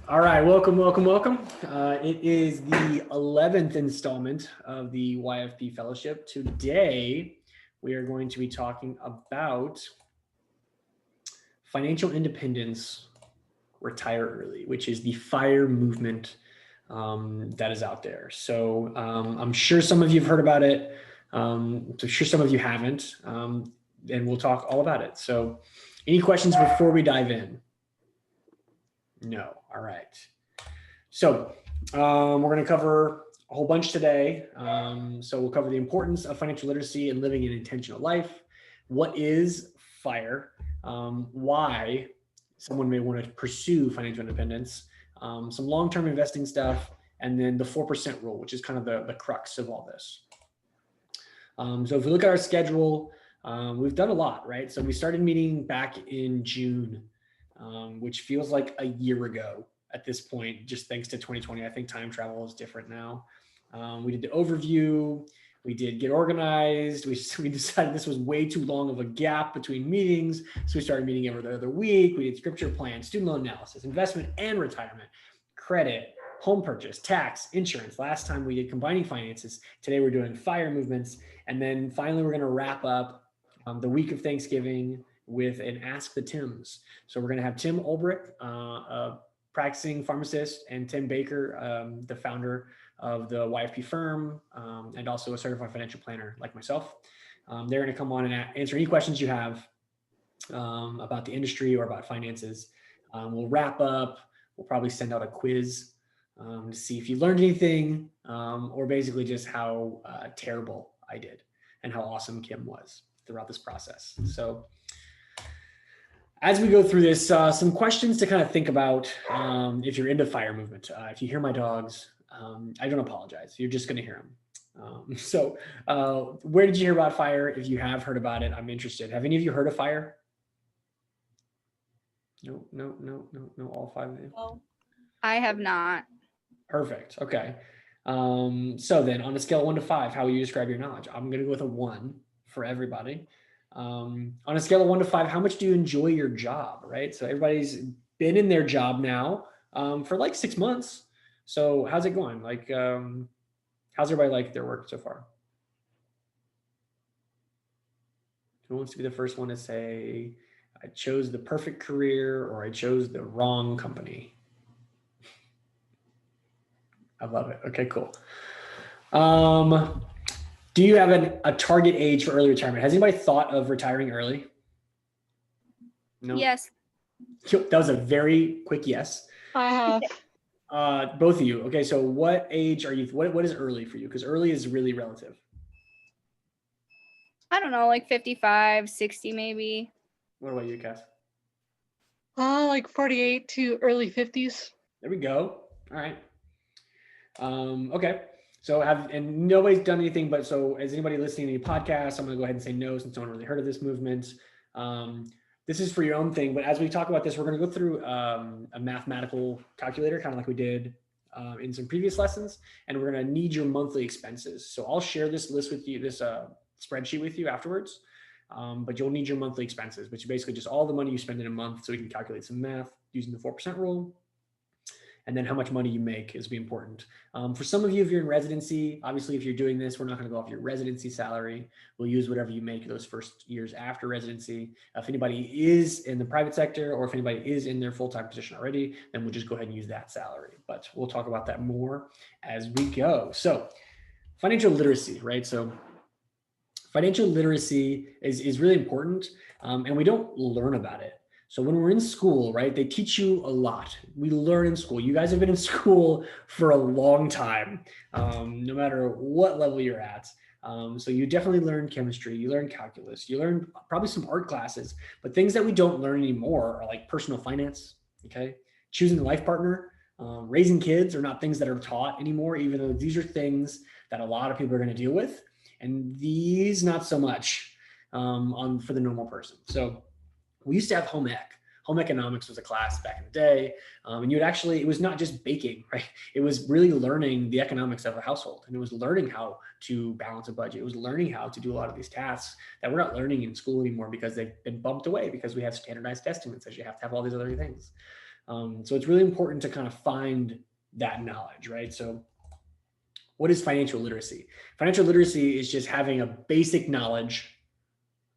All right, welcome. It is the 11th installment of the YFP Fellowship. Today, we are going to be talking about financial independence, retire early, which is the FIRE movement that is out there. So I'm sure some of you have heard about it. I'm sure some of you haven't, and we'll talk all about it. So any questions before we dive in? No. All right. So we're going to cover a whole bunch today. So we'll cover the importance of financial literacy and living an intentional life. What is FIRE? Why someone may want to pursue financial independence, some long-term investing stuff, and then the 4% rule, which is kind of the crux of all this. So if we look at our schedule, we've done a lot, right? So we started meeting back in June, which feels like a year ago at this point, just thanks to 2020. I think time travel is different now. We did the overview. We did get organized. We decided this was way too long of a gap between meetings. So we started meeting every other week. We did scripture plan, student loan analysis, investment and retirement, credit, home purchase, tax, insurance. Last time we did combining finances. Today we're doing FIRE movements. And then finally, we're going to wrap up the week of Thanksgiving with an Ask the Tims. So we're going to have Tim Ulbrich, a practicing pharmacist, and Tim Baker, the founder of the YFP firm, and also a certified financial planner like myself. They're going to come on and answer any questions you have about the industry or about finances. We'll wrap up. We'll probably send out a quiz to see if you learned anything, or basically just how terrible I did and how awesome Kim was throughout this process. So as we go through this, some questions to kind of think about if you're into FIRE movement. If you hear my dogs, I don't apologize. You're just going to hear them. So where did you hear about FIRE? If you have heard about it, I'm interested. Have any of you heard of FIRE? No, all five of you? No, I have not. Perfect. Okay. So then on a scale of 1 to 5, how will you describe your knowledge? I'm going to go with a 1 for everybody. On a scale of 1 to 5, how much do you enjoy your job, right? So everybody's been in their job now for like 6 months. So how's it going? Like, how's everybody like their work so far? Who wants to be the first one to say, I chose the perfect career or I chose the wrong company? I love it. Okay, cool. Do you have a target age for early retirement? Has anybody thought of retiring early? No. Yes. That was a very quick yes. I have. Both of you. Okay, so what age are you? What is early for you? Because early is really relative. I don't know, like 55, 60 maybe. What about you, Cass? Like 48 to early 50s. There we go. All right. Okay. So and nobody's done anything, but so as anybody listening to the podcast, I'm going to go ahead and say no, since no one really heard of this movement. This is for your own thing, but as we talk about this, we're going to go through a mathematical calculator, kind of like we did in some previous lessons, and we're going to need your monthly expenses. So I'll share this list with you, this spreadsheet with you afterwards, but you'll need your monthly expenses, which is basically just all the money you spend in a month, so we can calculate some math using the 4% rule. And then how much money you make is be important. For some of you, if you're in residency, obviously, if you're doing this, we're not going to go off your residency salary. We'll use whatever you make those first years after residency. If anybody is in the private sector or if anybody is in their full-time position already, then we'll just go ahead and use that salary. But we'll talk about that more as we go. So financial literacy, right? So financial literacy is really important, and we don't learn about it. So when we're in school, right, they teach you a lot. We learn in school. You guys have been in school for a long time, no matter what level you're at. So you definitely learn chemistry, you learn calculus, you learn probably some art classes, but things that we don't learn anymore are like personal finance, okay? Choosing a life partner, raising kids are not things that are taught anymore, even though these are things that a lot of people are going to deal with. And these, not so much for the normal person. So we used to have home ec. Home economics was a class back in the day. And it was not just baking, right? It was really learning the economics of a household. And it was learning how to balance a budget. It was learning how to do a lot of these tasks that we're not learning in school anymore because they've been bumped away because we have standardized testing that says you have to have all these other things. So it's really important to kind of find that knowledge, right? So what is financial literacy? Financial literacy is just having a basic knowledge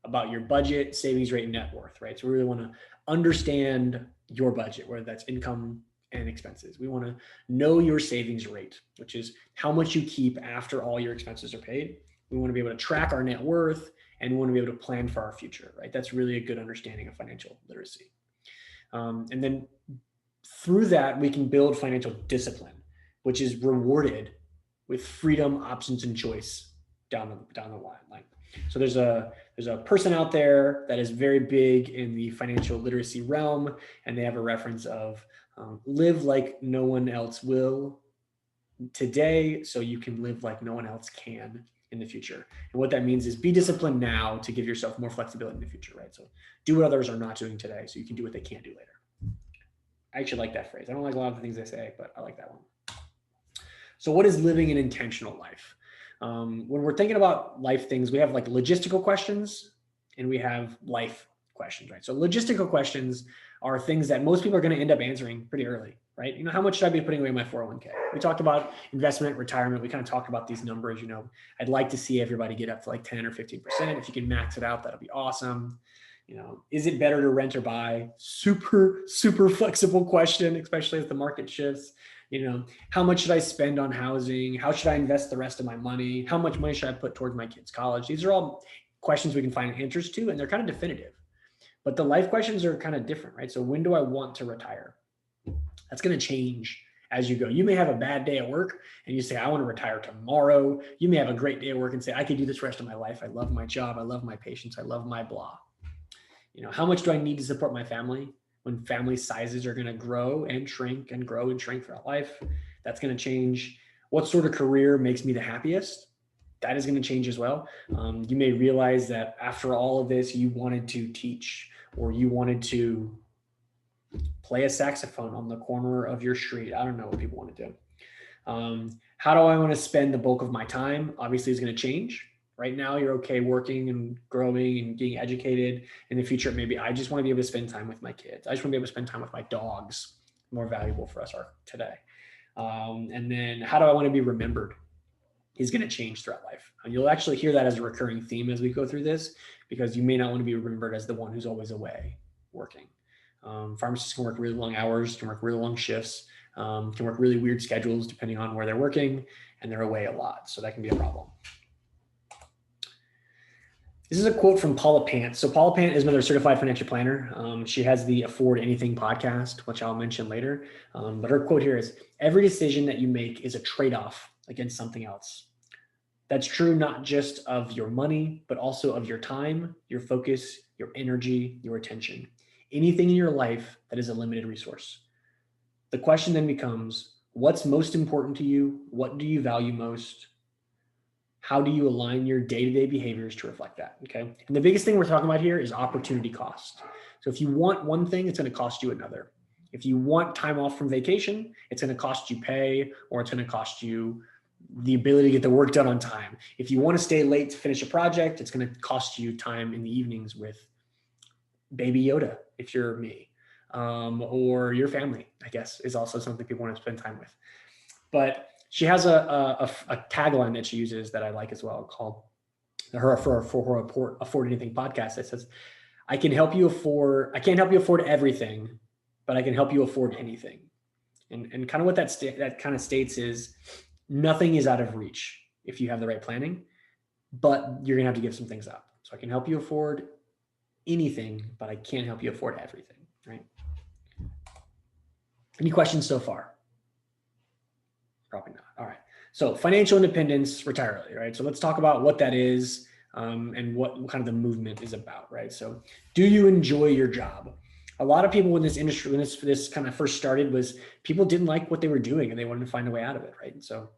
about your budget, savings rate, and net worth, right? So we really want to understand your budget, whether that's income and expenses. We want to know your savings rate, which is how much you keep after all your expenses are paid. We want to be able to track our net worth, and we want to be able to plan for our future, right? That's really a good understanding of financial literacy. And then through that, we can build financial discipline, which is rewarded with freedom, options, and choice down the line. So there's a person out there that is very big in the financial literacy realm, and they have a reference of live like no one else will today, so you can live like no one else can in the future. And what that means is be disciplined now to give yourself more flexibility in the future, right? So do what others are not doing today, so you can do what they can't do later. I actually like that phrase. I don't like a lot of the things they say, but I like that one. So what is living an intentional life? When we're thinking about life things, we have like logistical questions and we have life questions, right? So logistical questions are things that most people are going to end up answering pretty early, right? You know, how much should I be putting away in my 401k? We talked about investment, retirement. We kind of talked about these numbers. You know, I'd like to see everybody get up to like 10 or 15%. If you can max it out, that'll be awesome. You know, is it better to rent or buy? Super, super flexible question, especially as the market shifts. You know, how much should I spend on housing? How should I invest the rest of my money? How much money should I put towards my kids' college? These are all questions we can find answers to, and they're kind of definitive. But the life questions are kind of different, right? So when do I want to retire? That's going to change as you go. You may have a bad day at work and you say, I want to retire tomorrow. You may have a great day at work and say, I could do this the rest of my life. I love my job. I love my patients. I love my blah. You know, how much do I need to support my family? When family sizes are going to grow and shrink and grow and shrink throughout life, that's going to change. What sort of career makes me the happiest? That is going to change as well. You may realize that after all of this, you wanted to teach, or you wanted to play a saxophone on the corner of your street. I don't know what people want to do. How do I want to spend the bulk of my time? Obviously, is going to change. Right now, you're okay working and growing and getting educated. In the future, maybe I just want to be able to spend time with my kids. I just want to be able to spend time with my dogs. More valuable for us are today. And then how do I want to be remembered? Is going to change throughout life. And you'll actually hear that as a recurring theme as we go through this, because you may not want to be remembered as the one who's always away working. Pharmacists can work really long hours, can work really long shifts, can work really weird schedules depending on where they're working, and they're away a lot. So that can be a problem. This is a quote from Paula Pant. So Paula Pant is another certified financial planner. She has the Afford Anything podcast, which I'll mention later. But her quote here is, every decision that you make is a trade-off against something else. That's true not just of your money, but also of your time, your focus, your energy, your attention. Anything in your life that is a limited resource. The question then becomes, what's most important to you? What do you value most? How do you align your day-to-day behaviors to reflect that? Okay. And the biggest thing we're talking about here is opportunity cost. So if you want one thing, it's going to cost you another. If you want time off from vacation, it's going to cost you pay, or it's going to cost you the ability to get the work done on time. If you want to stay late to finish a project, it's going to cost you time in the evenings with Baby Yoda, if you're me, or your family, I guess, is also something people want to spend time with. But she has a tagline that she uses that I like as well, called her Afford Anything podcast. That says, I can't help you afford everything, but I can help you afford anything. And kind of what that kind of states is, nothing is out of reach if you have the right planning, but you're gonna have to give some things up. So I can help you afford anything, but I can't help you afford everything, right? Any questions so far? Probably not. All right. So financial independence, retire early, right? So let's talk about what that is, and what kind of the movement is about, right? So do you enjoy your job? A lot of people in this industry, when this kind of first started, was people didn't like what they were doing and they wanted to find a way out of it, right? And so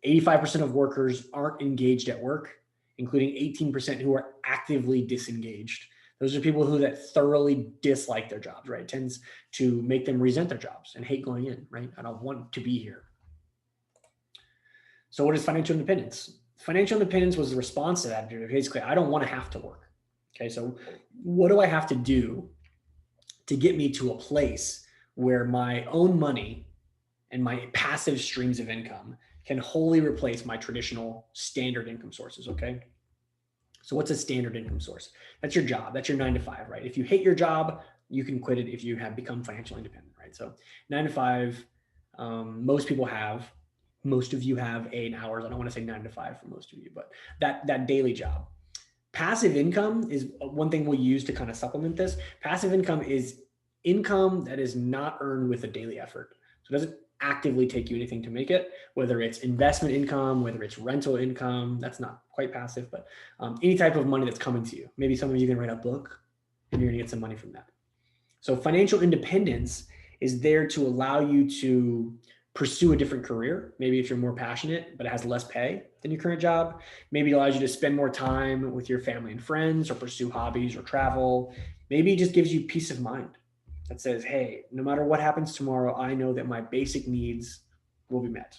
85% of workers aren't engaged at work, including 18% who are actively disengaged. Those are people who that thoroughly dislike their jobs, right? It tends to make them resent their jobs and hate going in, right? I don't want to be here. So what is financial independence? Financial independence was the response to that. Basically, I don't want to have to work. Okay, so what do I have to do to get me to a place where my own money and my passive streams of income can wholly replace my traditional standard income sources. Okay. So what's a standard income source? That's your job. That's your 9 to 5, right? If you hate your job, you can quit it if you have become financially independent, right? So 9 to 5, most people have. Most of you have 8 hours. I don't want to say 9 to 5 for most of you, but that daily job. Passive income is one thing we'll use to kind of supplement this. Passive income is income that is not earned with a daily effort. So it doesn't actively take you anything to make it, whether it's investment income, whether it's rental income. That's not quite passive, but any type of money that's coming to you. Maybe some of you can write a book and you're gonna get some money from that. So financial independence is there to allow you to pursue a different career. Maybe if you're more passionate, but it has less pay than your current job. Maybe it allows you to spend more time with your family and friends, or pursue hobbies or travel. Maybe it just gives you peace of mind that says, hey, no matter what happens tomorrow, I know that my basic needs will be met.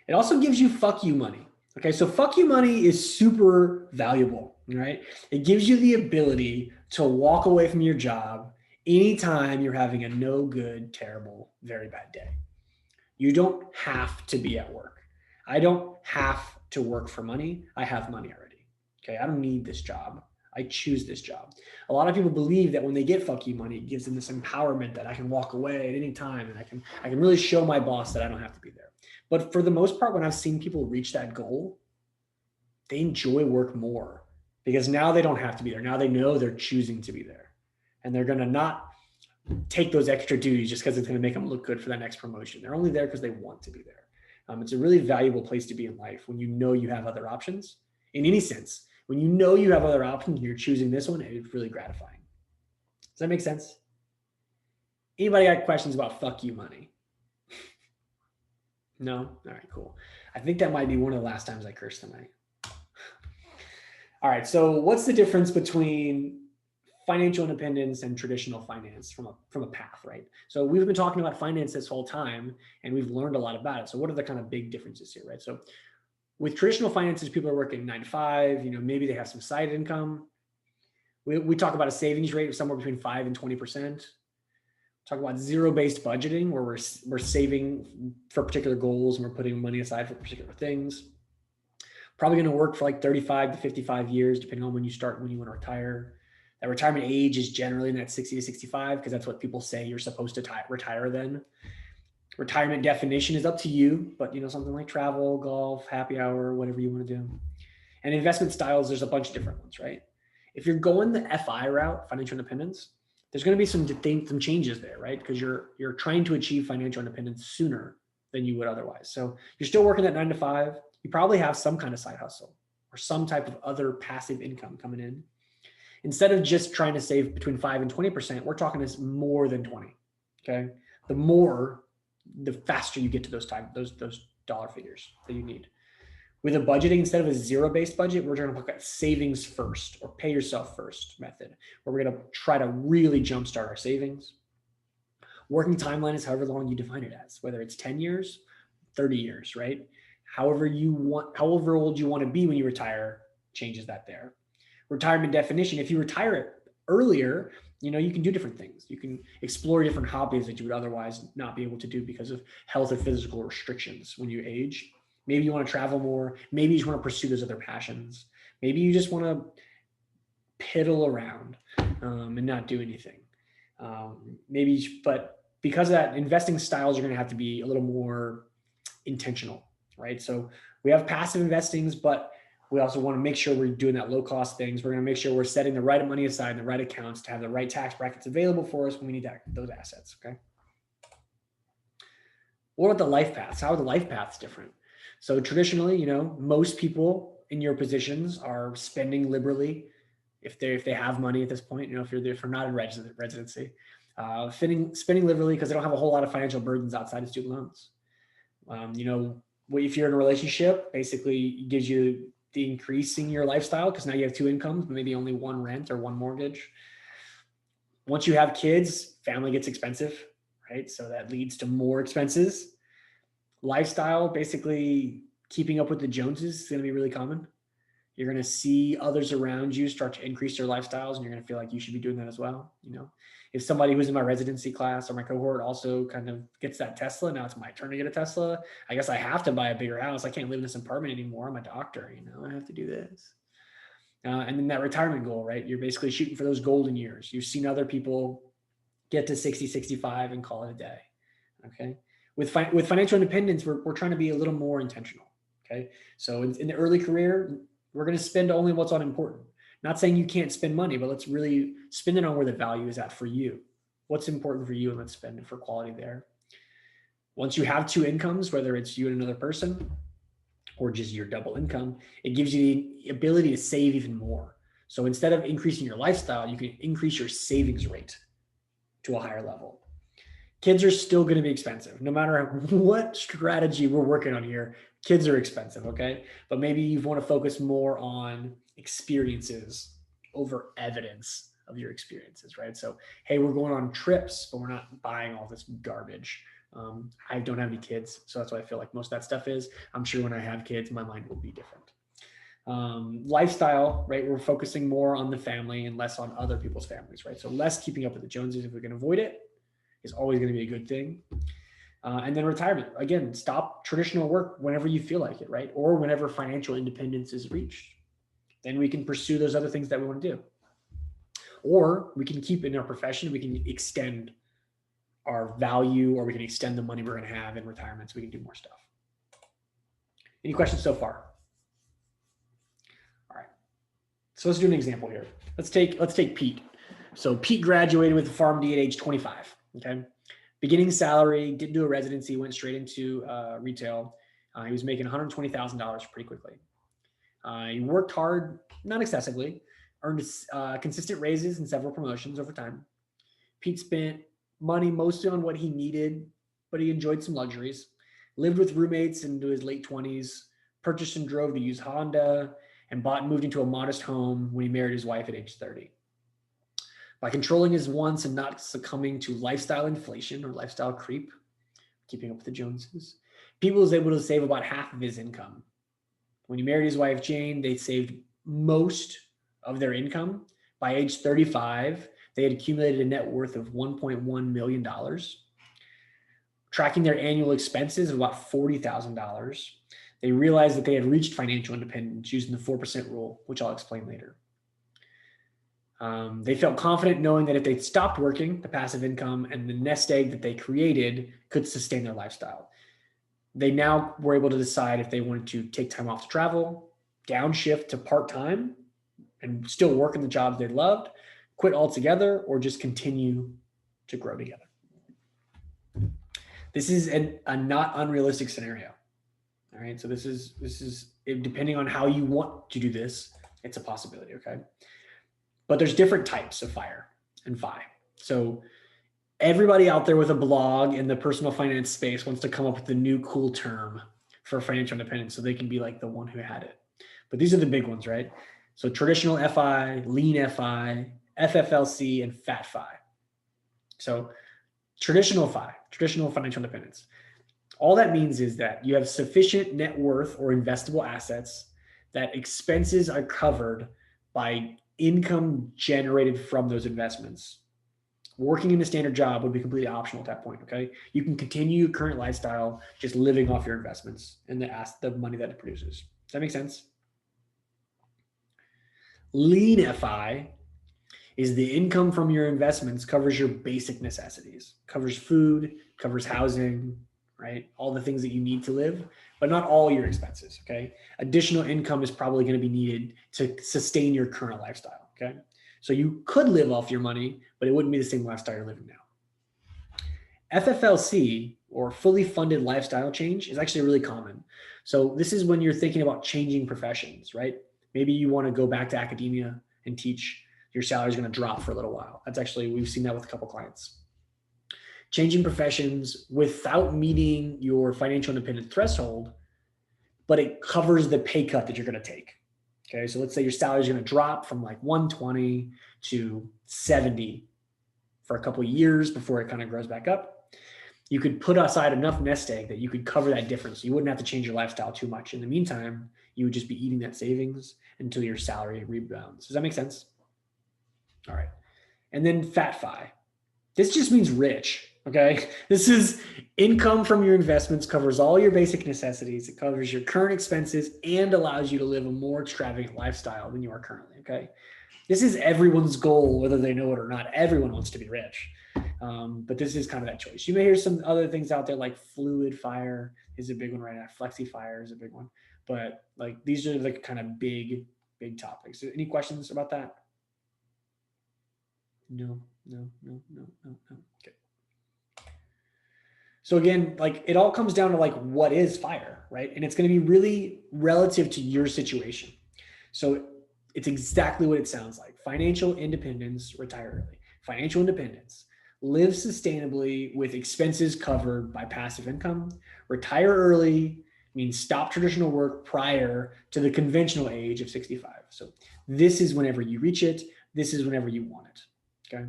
It also gives you fuck you money. Okay, so fuck you money is super valuable, right? It gives you the ability to walk away from your job anytime you're having a no good, terrible, very bad day. You don't have to be at work. I don't have to work for money. I have money already. Okay, I don't need this job. I choose this job. A lot of people believe that when they get fuck you money, it gives them this empowerment that I can walk away at any time and I can really show my boss that I don't have to be there. But for the most part, when I've seen people reach that goal, they enjoy work more because now they don't have to be there. Now they know they're choosing to be there, and they're going to not take those extra duties just because it's going to make them look good for that next promotion. They're only there because they want to be there. It's a really valuable place to be in life when you know you have other options in any sense. When you know you have other options and you're choosing this one, it's really gratifying. Does that make sense? Anybody got questions about fuck you money? No? All right, cool. I think that might be one of the last times I curse tonight. All right, so what's the difference between financial independence and traditional finance from a path, right? So we've been talking about finance this whole time and we've learned a lot about it. So what are the kind of big differences here, right? So with traditional finances, people are working 9 to 5, maybe they have some side income. We talk about a savings rate of somewhere between 5 and 20%. Talk about zero-based budgeting, where we're saving for particular goals and we're putting money aside for particular things. Probably going to work for like 35 to 55 years, depending on when you want to retire. That retirement age is generally in that 60 to 65 because that's what people say you're supposed to retire then. Retirement definition is up to you, but something like travel, golf, happy hour, whatever you want to do. And investment styles, there's a bunch of different ones, right? If you're going the F.I.R.E route, financial independence, there's going to be some changes there, right? Because you're trying to achieve financial independence sooner than you would otherwise. So you're still working that 9 to 5. You probably have some kind of side hustle or some type of other passive income coming in. Instead of just trying to save between 5 and 20%, we're talking this more than 20. Okay. The faster you get to those dollar figures that you need. With a budgeting, instead of a zero-based budget, we're going to look at savings first or pay yourself first method, where we're going to try to really jumpstart our savings. Working timeline is however long you define it as, whether it's 10 years, 30 years, right? However old you want to be when you retire changes that there. Retirement definition, if you retire it earlier, you can do different things. You can explore different hobbies that you would otherwise not be able to do because of health or physical restrictions when you age. Maybe you want to travel more. Maybe you just want to pursue those other passions. Maybe you just want to piddle around and not do anything. But because of that, investing styles are going to have to be a little more intentional, right? So we have passive investings, but we also want to make sure we're doing that low cost things. We're going to make sure we're setting the right money aside in the right accounts to have the right tax brackets available for us when we need those assets, okay? What about the life paths? How are the life paths different? So traditionally, most people in your positions are spending liberally if they have money at this point, if you're not in residency, spending liberally because they don't have a whole lot of financial burdens outside of student loans. If you're in a relationship, basically gives you the increasing your lifestyle because now you have 2 incomes, maybe only 1 rent or 1 mortgage. Once you have kids, family gets expensive, right? So that leads to more expenses. Lifestyle, basically keeping up with the Joneses is going to be really common. You're going to see others around you start to increase their lifestyles and you're going to feel like you should be doing that as well. If somebody who's in my residency class or my cohort also kind of gets that Tesla, now it's my turn to get a Tesla. I guess I have to buy a bigger house. I can't live in this apartment anymore. I'm a doctor, I have to do this. And then that retirement goal, right? You're basically shooting for those golden years. You've seen other people get to 60, 65 and call it a day. Okay. With financial independence, we're trying to be a little more intentional. Okay. So in the early career, we're going to spend only what's unimportant. Not saying you can't spend money, but let's really spend it on where the value is at for you. What's important for you, and let's spend it for quality there. Once you have two incomes, whether it's you and another person or just your double income, it gives you the ability to save even more. So instead of increasing your lifestyle, you can increase your savings rate to a higher level. Kids are still going to be expensive. No matter what strategy we're working on here, kids are expensive, okay? But maybe you want to focus more on experiences over evidence of your experiences, right? So, hey, we're going on trips, but we're not buying all this garbage. I don't have any kids, so that's what I feel like most of that stuff is. I'm sure when I have kids, my mind will be different. Lifestyle, right? We're focusing more on the family and less on other people's families, right? So less keeping up with the Joneses if we can avoid it is always going to be a good thing. And then retirement, again, stop traditional work whenever you feel like it, right? Or whenever financial independence is reached. Then we can pursue those other things that we want to do. Or we can keep in our profession, we can extend our value, or we can extend the money we're going to have in retirement so we can do more stuff. Any questions so far? All right. So let's do an example here. Let's take Pete. So Pete graduated with a PharmD at age 25. Okay. Beginning salary, didn't do a residency, went straight into retail. He was making $120,000 pretty quickly. He worked hard, not excessively, earned consistent raises and several promotions over time. Pete spent money mostly on what he needed, but he enjoyed some luxuries. Lived with roommates into his late 20s, purchased and drove the used Honda, and bought and moved into a modest home when he married his wife at age 30. By controlling his wants and not succumbing to lifestyle inflation or lifestyle creep, keeping up with the Joneses, Pete was able to save about half of his income. When he married his wife, Jane, they saved most of their income. By age 35, they had accumulated a net worth of $1.1 million, tracking their annual expenses of about $40,000. They realized that they had reached financial independence using the 4% rule, which I'll explain later. They felt confident knowing that if they stopped working, the passive income and the nest egg that they created could sustain their lifestyle. They now were able to decide if they wanted to take time off to travel, downshift to part-time, and still work in the jobs they loved, quit altogether, or just continue to grow together. This is a not unrealistic scenario. All right. So this is depending on how you want to do this, it's a possibility. Okay. But there's different types of FIRE and FI. So everybody out there with a blog in the personal finance space wants to come up with a new cool term for financial independence so they can be like the one who had it. But these are the big ones, right? So traditional FI, lean FI, FFLC, and fat FI. So traditional FI, traditional financial independence. All that means is that you have sufficient net worth or investable assets that expenses are covered by income generated from those investments. Working in a standard job would be completely optional at that point, okay? You can continue your current lifestyle just living off your investments and the money that it produces. Does that make sense? Lean FI is the income from your investments covers your basic necessities, covers food, covers housing, right? All the things that you need to live, but not all your expenses, okay? Additional income is probably going to be needed to sustain your current lifestyle, okay? So you could live off your money, but it wouldn't be the same lifestyle you're living now. FFLC, or fully funded lifestyle change, is actually really common. So this is when you're thinking about changing professions, right? Maybe you want to go back to academia and teach. Your salary is going to drop for a little while. That's actually, we've seen that with a couple clients. Changing professions without meeting your financial independence threshold, but it covers the pay cut that you're going to take. Okay, so let's say your salary is going to drop from like 120 to 70 for a couple of years before it kind of grows back up. You could put aside enough nest egg that you could cover that difference. You wouldn't have to change your lifestyle too much. In the meantime, you would just be eating that savings until your salary rebounds. Does that make sense? All right. And then fat FI. This just means rich. Okay. This is income from your investments, covers all your basic necessities. It covers your current expenses and allows you to live a more extravagant lifestyle than you are currently. Okay. This is everyone's goal, whether they know it or not. Everyone wants to be rich. But this is kind of that choice. You may hear some other things out there like fluid fire is a big one right now. Flexi fire is a big one. But like these are the kind of big topics. Any questions about that? No. Okay. So again, like it all comes down to like what is FIRE, right? And it's going to be really relative to your situation. So it's exactly what it sounds like. Financial independence, retire early. Financial independence, live sustainably with expenses covered by passive income. Retire early means stop traditional work prior to the conventional age of 65. So this is whenever you reach it. This is whenever you want it. Okay.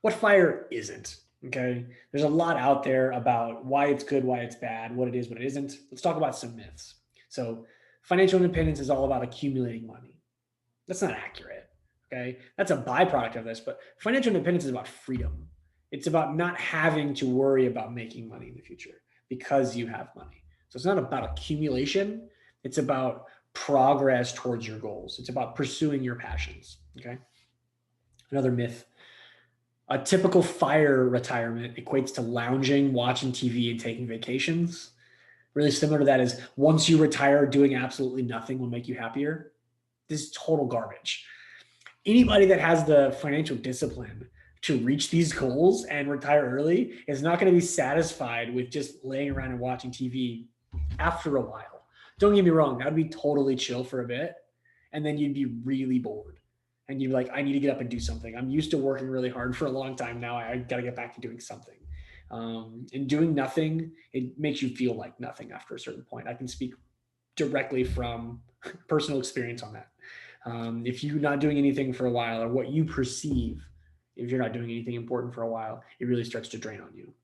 What FIRE isn't. Okay. There's a lot out there about why it's good, why it's bad, what it is, what it isn't. Let's talk about some myths. So financial independence is all about accumulating money. That's not accurate. Okay. That's a byproduct of this, but financial independence is about freedom. It's about not having to worry about making money in the future because you have money. So it's not about accumulation. It's about progress towards your goals. It's about pursuing your passions. Okay. Another myth. A typical FIRE retirement equates to lounging, watching TV, and taking vacations. Really similar to that is once you retire, doing absolutely nothing will make you happier. This is total garbage. Anybody that has the financial discipline to reach these goals and retire early is not going to be satisfied with just laying around and watching TV after a while. Don't get me wrong, that would be totally chill for a bit. And then you'd be really bored. And you'd be like, I need to get up and do something. I'm used to working really hard for a long time now. I got to get back to doing something. And doing nothing, it makes you feel like nothing after a certain point. I can speak directly from personal experience on that. If you're not doing anything for a while, or what you perceive, if you're not doing anything important for a while, it really starts to drain on you.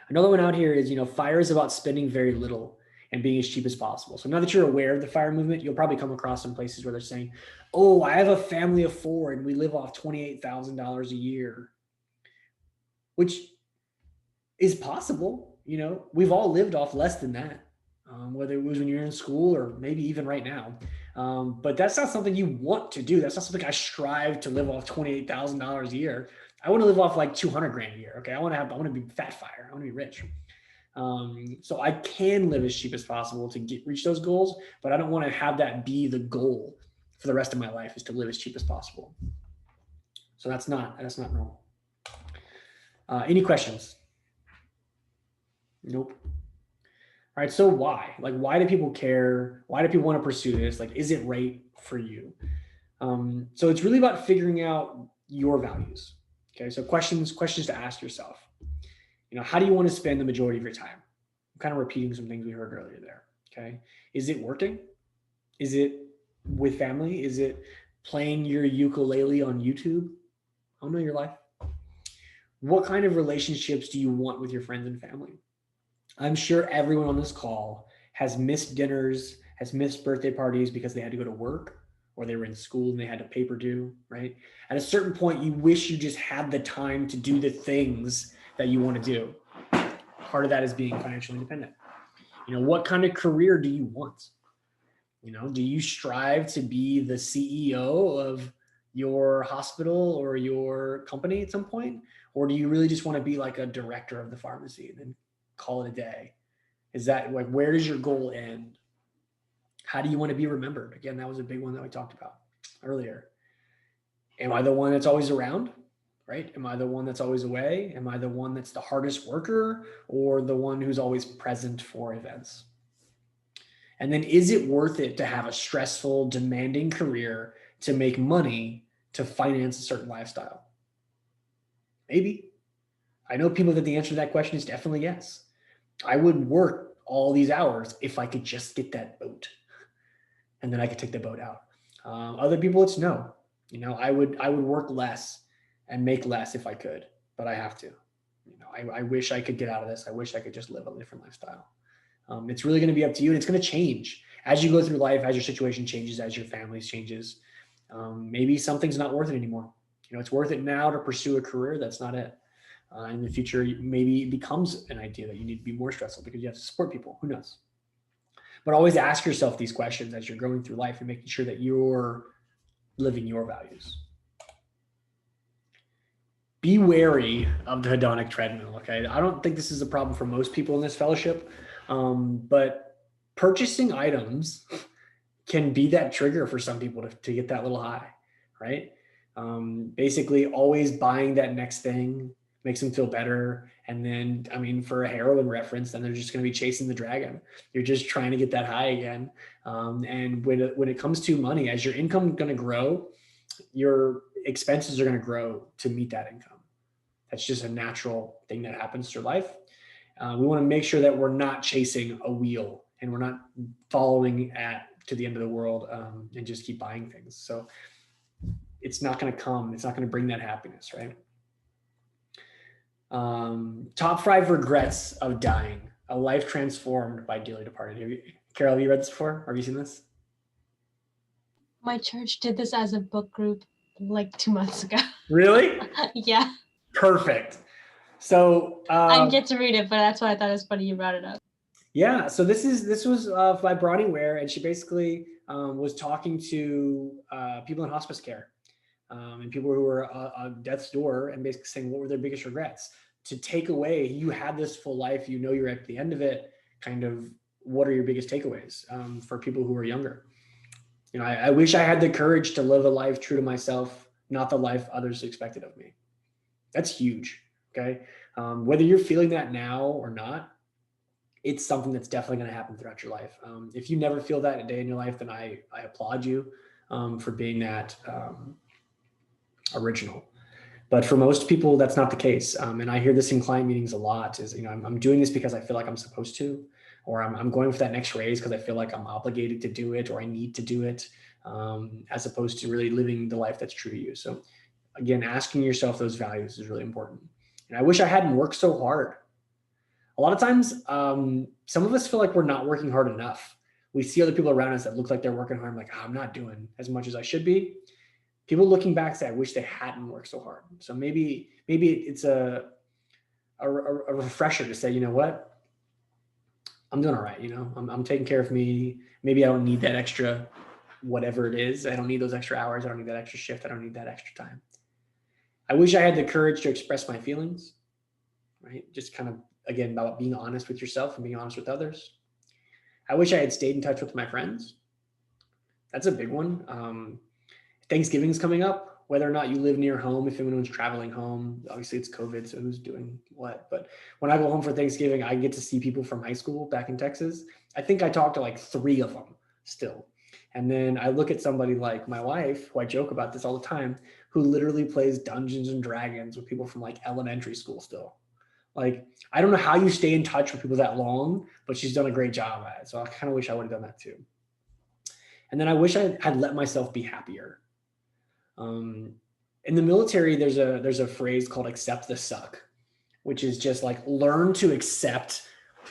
Another one out here is, FIRE is about spending very little and being as cheap as possible. So now that you're aware of the FIRE movement, you'll probably come across some places where they're saying, oh, I have a family of 4 and we live off $28,000 a year, which is possible. We've all lived off less than that, whether it was when you're in school or maybe even right now. But that's not something you want to do. That's not something I strive to live off $28,000 a year. I want to live off like 200 grand a year. Okay. I want to be fat FIRE. I want to be rich. So I can live as cheap as possible to reach those goals, but I don't want to have that be the goal for the rest of my life, is to live as cheap as possible. So that's not normal. Any questions? Nope. All right. So why? Why do people care? Why do people want to pursue this? Is it right for you? So it's really about figuring out your values. Okay. So questions to ask yourself. How do you want to spend the majority of your time? I'm kind of repeating some things we heard earlier there. Okay. Is it working? Is it with family? Is it playing your ukulele on YouTube? I don't know your life. What kind of relationships do you want with your friends and family? I'm sure everyone on this call has missed dinners, has missed birthday parties because they had to go to work or they were in school and they had a paper due, right? At a certain point, you wish you just had the time to do the things that you want to do. Part of that is being financially independent. What kind of career do you want? Do you strive to be the CEO of your hospital or your company at some point? Or do you really just want to be like a director of the pharmacy and then call it a day? Is that where does your goal end? How do you want to be remembered? Again, that was a big one that we talked about earlier. Am I the one that's always around? Right? Am I the one that's always away? Am I the one that's the hardest worker, or the one who's always present for events? And then is it worth it to have a stressful, demanding career to make money to finance a certain lifestyle? Maybe. I know people that the answer to that question is definitely yes. I would work all these hours if I could just get that boat, and then I could take the boat out. Other people, it's no. I would work less and make less if I could, but I have to. I wish I could get out of this. I wish I could just live a different lifestyle. It's really going to be up to you, and it's going to change as you go through life, as your situation changes, as your family changes. Maybe something's not worth it anymore. It's worth it now to pursue a career. That's not it. In the future, maybe it becomes an idea that you need to be more stressful because you have to support people. Who knows? But always ask yourself these questions as you're going through life and making sure that you're living your values. Be wary of the hedonic treadmill. Okay. I don't think this is a problem for most people in this fellowship. But purchasing items can be that trigger for some people to get that little high, right? Basically always buying that next thing makes them feel better. And then, I mean, for a heroin reference, then they're just going to be chasing the dragon. You're just trying to get that high again. And when it comes to money, as your income is going to grow, your expenses are going to grow to meet that income. That's just a natural thing that happens through life. We want to make sure that we're not chasing a wheel and we're not following to the end of the world and just keep buying things. So it's not going to come. It's not going to bring that happiness, right? Top 5 regrets of dying. A life transformed by dearly departed. Carol, have you read this before? Have you seen this? My church did this as a book group like 2 months ago. Really? Yeah. Perfect. So I didn't get to read it, but that's why I thought it was funny you brought it up. Yeah, so this was by Bronnie Ware, and she basically was talking to people in hospice care and people who were on death's door, and basically saying what were their biggest regrets. To take away, you had this full life, you're at the end of it. Kind of, what are your biggest takeaways for people who are younger? I wish I had the courage to live a life true to myself, not the life others expected of me. That's huge. Okay, whether you're feeling that now or not, it's something that's definitely going to happen throughout your life. If you never feel that a day in your life, then I applaud you for being that original. But for most people, that's not the case. And I hear this in client meetings a lot is, I'm doing this because I feel like I'm supposed to, or I'm going for that next raise because I feel like I'm obligated to do it, or I need to do it, as opposed to really living the life that's true to you. So again, asking yourself those values is really important. And I wish I hadn't worked so hard. A lot of times, some of us feel like we're not working hard enough. We see other people around us that look like they're working hard. I'm like, I'm not doing as much as I should be. People looking back say, I wish they hadn't worked so hard. So maybe it's a refresher to say, you know what? I'm doing all right. I'm taking care of me. Maybe I don't need that extra, whatever it is. I don't need those extra hours. I don't need that extra shift. I don't need that extra time. I wish I had the courage to express my feelings, right? Just kind of, again, about being honest with yourself and being honest with others. I wish I had stayed in touch with my friends. That's a big one. Thanksgiving's coming up, whether or not you live near home, if anyone's traveling home, obviously it's COVID, so who's doing what? But when I go home for Thanksgiving, I get to see people from high school back in Texas. I think I talked to like 3 of them still. And then I look at somebody like my wife, who I joke about this all the time, who literally plays Dungeons and Dragons with people from like elementary school still. Like, I don't know how you stay in touch with people that long, but she's done a great job at it. So I kind of wish I would have done that too. And then I wish I had let myself be happier. In the military, there's a phrase called accept the suck, which is just like learn to accept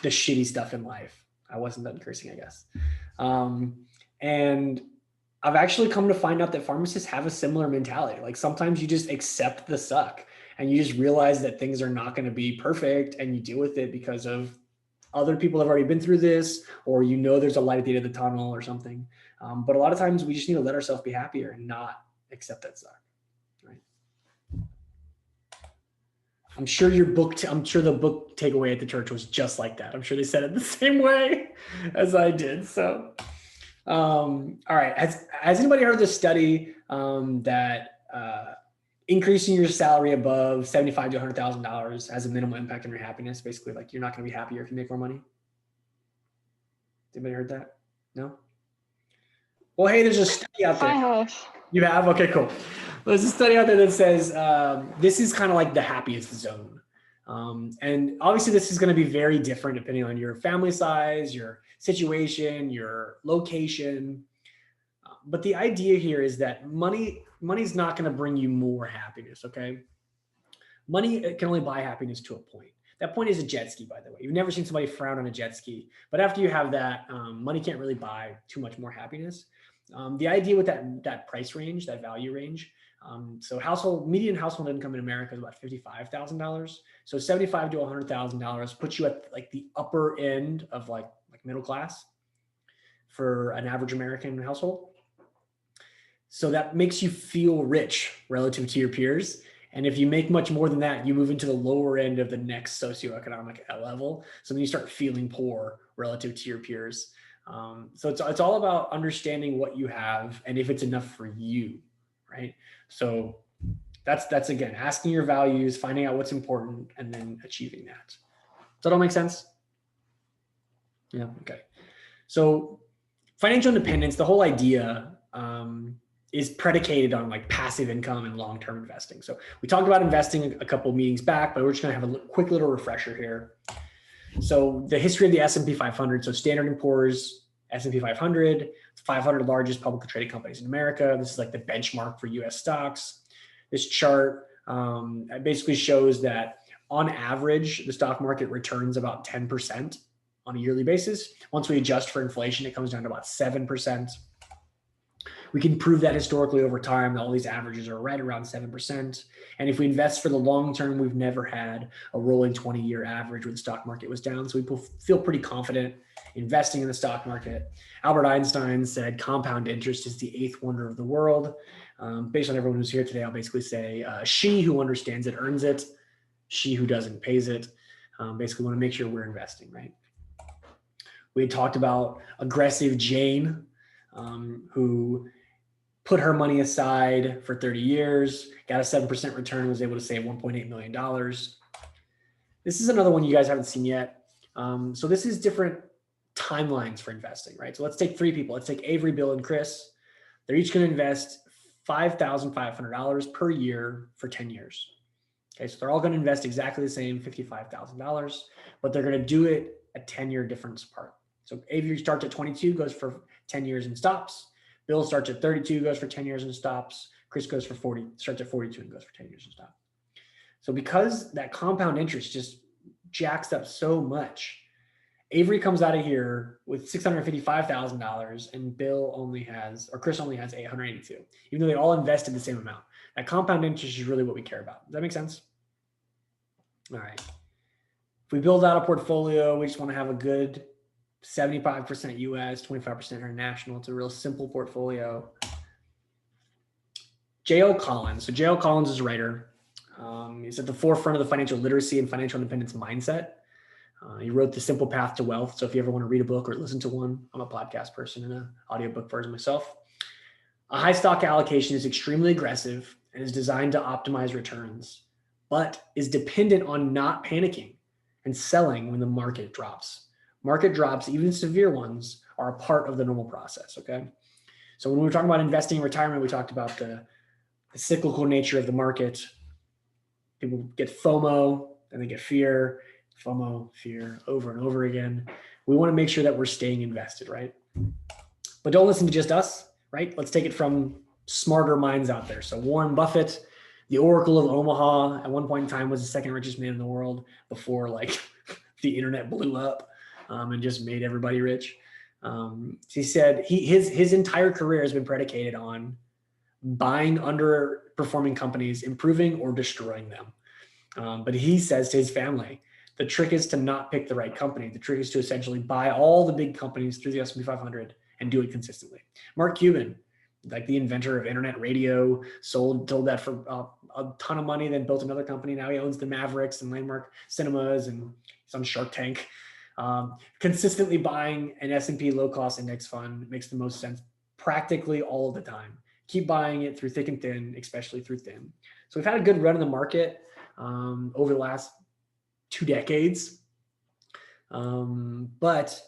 the shitty stuff in life. I wasn't done cursing, I guess. And I've actually come to find out that pharmacists have a similar mentality. Like sometimes you just accept the suck and you just realize that things are not going to be perfect and you deal with it because of other people have already been through this, or there's a light at the end of the tunnel or something. But a lot of times we just need to let ourselves be happier and not accept that suck, right? I'm sure the book takeaway at the church was just like that. I'm sure they said it the same way as I did. So, all right. Has anybody heard of this study that increasing your salary above $75,000 to $100,000 has a minimal impact on your happiness? Basically, like you're not going to be happier if you make more money. Anybody heard that? No? Well, hey, there's a study out there. I have. You have? Okay, cool. There's a study out there that says this is kind of like the happiest zone. And obviously this is going to be very different depending on your family size, your situation, your location. But the idea here is that money's not going to bring you more happiness, okay? Money can only buy happiness to a point. That point is a jet ski, by the way. You've never seen somebody frown on a jet ski. But after you have that, money can't really buy too much more happiness. The idea with that price range, that value range, So median household income in America is about $55,000. So $75,000 to $100,000 puts you at like the upper end of like middle class for an average American household. So that makes you feel rich relative to your peers. And if you make much more than that, you move into the lower end of the next socioeconomic level. So then you start feeling poor relative to your peers. So it's all about understanding what you have and if it's enough for you, right? So that's again, asking your values, finding out what's important, and then achieving that. Does that all make sense? Yeah, okay. So financial independence, the whole idea is predicated on like passive income and long-term investing. So we talked about investing a couple meetings back, but we're just gonna have a quick little refresher here. So the history of the S&P 500, so Standard & Poor's S&P 500, 500 largest publicly traded companies in America. This is like the benchmark for US stocks. This chart basically shows that on average, the stock market returns about 10% on a yearly basis. Once we adjust for inflation, it comes down to about 7%. We can prove that historically over time, that all these averages are right around 7%. And if we invest for the long term, we've never had a rolling 20-year average where the stock market was down. So we feel pretty confident investing in the stock market. Albert Einstein said compound interest is the eighth wonder of the world. Based on everyone who's here today, I'll basically say she who understands it earns it. She who doesn't pays it. Basically want to make sure we're investing, right? We had talked about aggressive Jane, who put her money aside for 30 years, got a 7% return, was able to save $1.8 million. This is another one you guys haven't seen yet. So this is different timelines for investing, right? So let's take three people. Let's take Avery, Bill, and Chris. They're each going to invest $5,500 per year for 10 years. Okay, so they're all going to invest exactly the same $55,000, but they're going to do it a 10-year difference apart. So Avery starts at 22, goes for 10 years and stops. Bill starts at 32, goes for 10 years and stops. Chris goes for 40, starts at 42 and goes for 10 years and stops. So because that compound interest just jacks up so much, Avery comes out of here with $655,000 and Bill only has, or Chris only has 882, even though they all invested the same amount. That compound interest is really what we care about. Does that make sense? All right. If we build out a portfolio, we just want to have a good 75% US, 25% international. It's a real simple portfolio. J.L. Collins. So J.L. Collins is a writer. He's at the forefront of the financial literacy and financial independence mindset. He wrote The Simple Path to Wealth. So if you ever want to read a book or listen to one, I'm a podcast person and an audiobook version myself. A high stock allocation is extremely aggressive and is designed to optimize returns, but is dependent on not panicking and selling when the market drops. Market drops, even severe ones, are a part of the normal process, okay? So when we were talking about investing in retirement, we talked about the cyclical nature of the market. People get FOMO, and they get fear, FOMO, fear, over and over again. We want to make sure that we're staying invested, right? But don't listen to just us, right? Let's take it from smarter minds out there. So Warren Buffett, the Oracle of Omaha, at one point in time was the second richest man in the world before like the internet blew up. And just made everybody rich. He said his entire career has been predicated on buying underperforming companies, improving or destroying them. But he says to his family, the trick is to not pick the right company. The trick is to essentially buy all the big companies through the S&P 500 and do it consistently. Mark Cuban, like the inventor of internet radio, sold that for a ton of money, then built another company. Now he owns the Mavericks and Landmark Cinemas, and he's on Shark Tank. Consistently buying an S&P low-cost index fund makes the most sense practically all of the time. Keep buying it through thick and thin, especially through thin. So we've had a good run in the market over the last 2 decades, but